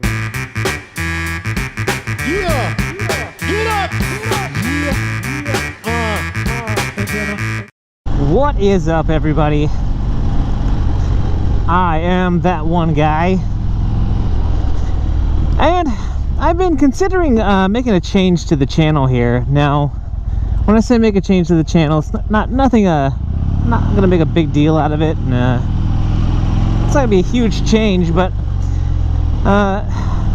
Yeah! Get up! What is up, everybody? I am that one guy, and I've been considering making a change to the channel here. Now, when I say make a change to the channel, it's not gonna make a big deal out of it, and it's not gonna be a huge change, but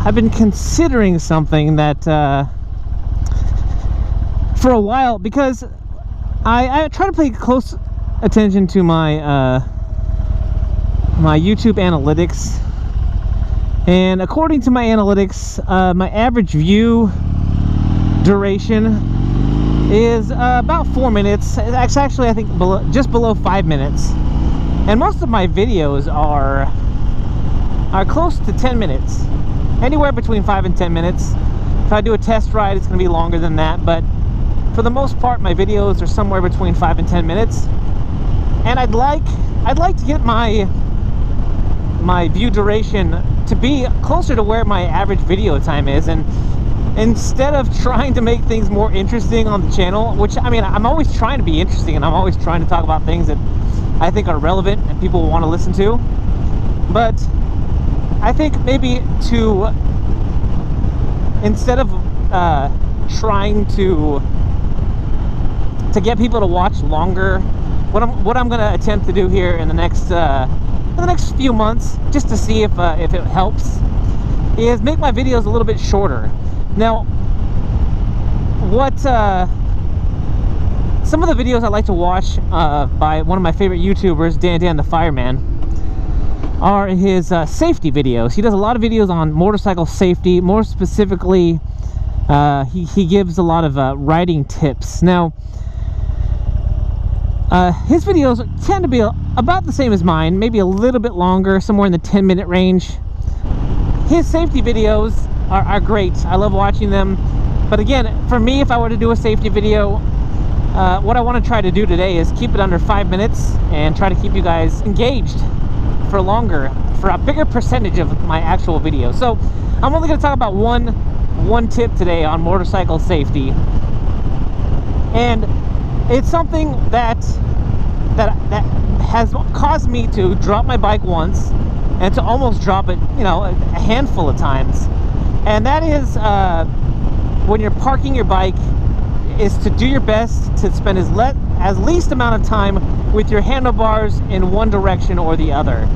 I've been considering something that for a while, because I try to pay close attention to my my YouTube analytics, and according to my analytics, my average view duration is about 4 minutes. It's actually, I think, just below 5 minutes, and most of my videos are close to 10 minutes, anywhere between 5 and 10 minutes. If I do a test ride, it's going to be longer than that, but for the most part, my videos are somewhere between 5 and 10 minutes. And I'd like to get my view duration to be closer to where my average video time is. And instead of trying to make things more interesting on the channel, which, I mean, I'm always trying to be interesting, and I'm always trying to talk about things that I think are relevant and people want to listen to, but I think maybe instead of trying to get people to watch longer, what I'm going to attempt to do here in the next few months, just to see if it helps, is make my videos a little bit shorter. Now, some of the videos I like to watch by one of my favorite YouTubers, Dan the Fireman, are his safety videos. He does a lot of videos on motorcycle safety. More specifically, he gives a lot of riding tips. Now, his videos tend to be about the same as mine, maybe a little bit longer, somewhere in the 10-minute range. His safety videos are great. I love watching them. But again, for me, if I were to do a safety video, what I want to try to do today is keep it under 5 minutes and try to keep you guys engaged for longer, for a bigger percentage of my actual video. So I'm only going to talk about one tip today on motorcycle safety, and it's something that has caused me to drop my bike once, and to almost drop it, you know, a handful of times. And that is when you're parking your bike, is to do your best to spend as least amount of time with your handlebars in one direction or the other.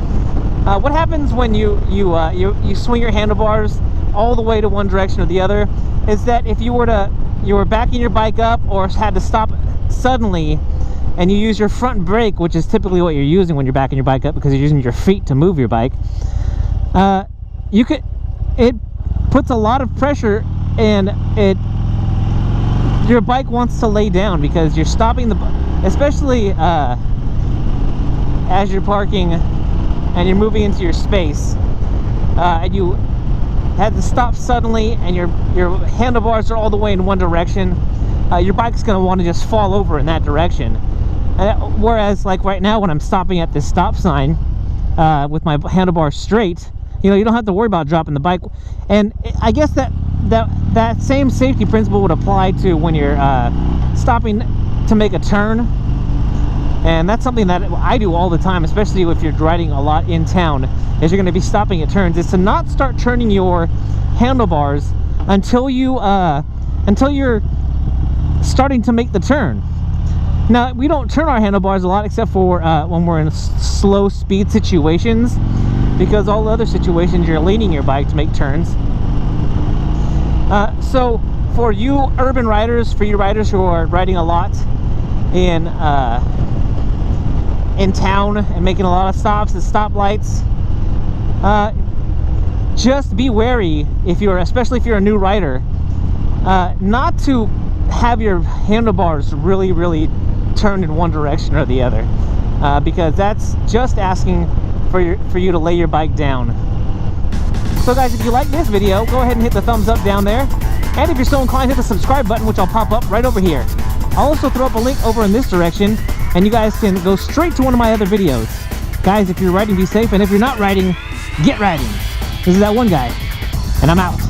What happens when you swing your handlebars all the way to one direction or the other is that if you were backing your bike up or had to stop suddenly, and you use your front brake, which is typically what you're using when you're backing your bike up because you're using your feet to move your bike, it puts a lot of pressure, and your bike wants to lay down because you're stopping especially as you're parking and you're moving into your space, and you had to stop suddenly, and your handlebars are all the way in one direction. Your bike's going to want to just fall over in that direction. Whereas, like right now, when I'm stopping at this stop sign with my handlebars straight, you know, you don't have to worry about dropping the bike. And I guess that same safety principle would apply to when you're stopping to make a turn. And that's something that I do all the time, especially if you're riding a lot in town, is you're going to be stopping at turns, is to not start turning your handlebars until you're starting to make the turn. Now, we don't turn our handlebars a lot except for when we're in slow speed situations, because all the other situations you're leaning your bike to make turns. So for you urban riders, for you riders who are riding a lot in town and making a lot of stops at stoplights, just be wary, especially if you're a new rider, not to have your handlebars really turn in one direction or the other, because that's just asking for you to lay your bike down. So guys, if you like this video, go ahead and hit the thumbs up down there, and if you're so inclined, hit the subscribe button, which I'll pop up right over here. I'll also throw up a link over in this direction, and you guys can go straight to one of my other videos. Guys, if you're riding, be safe, and if you're not riding, get riding. This is that one guy. And I'm out.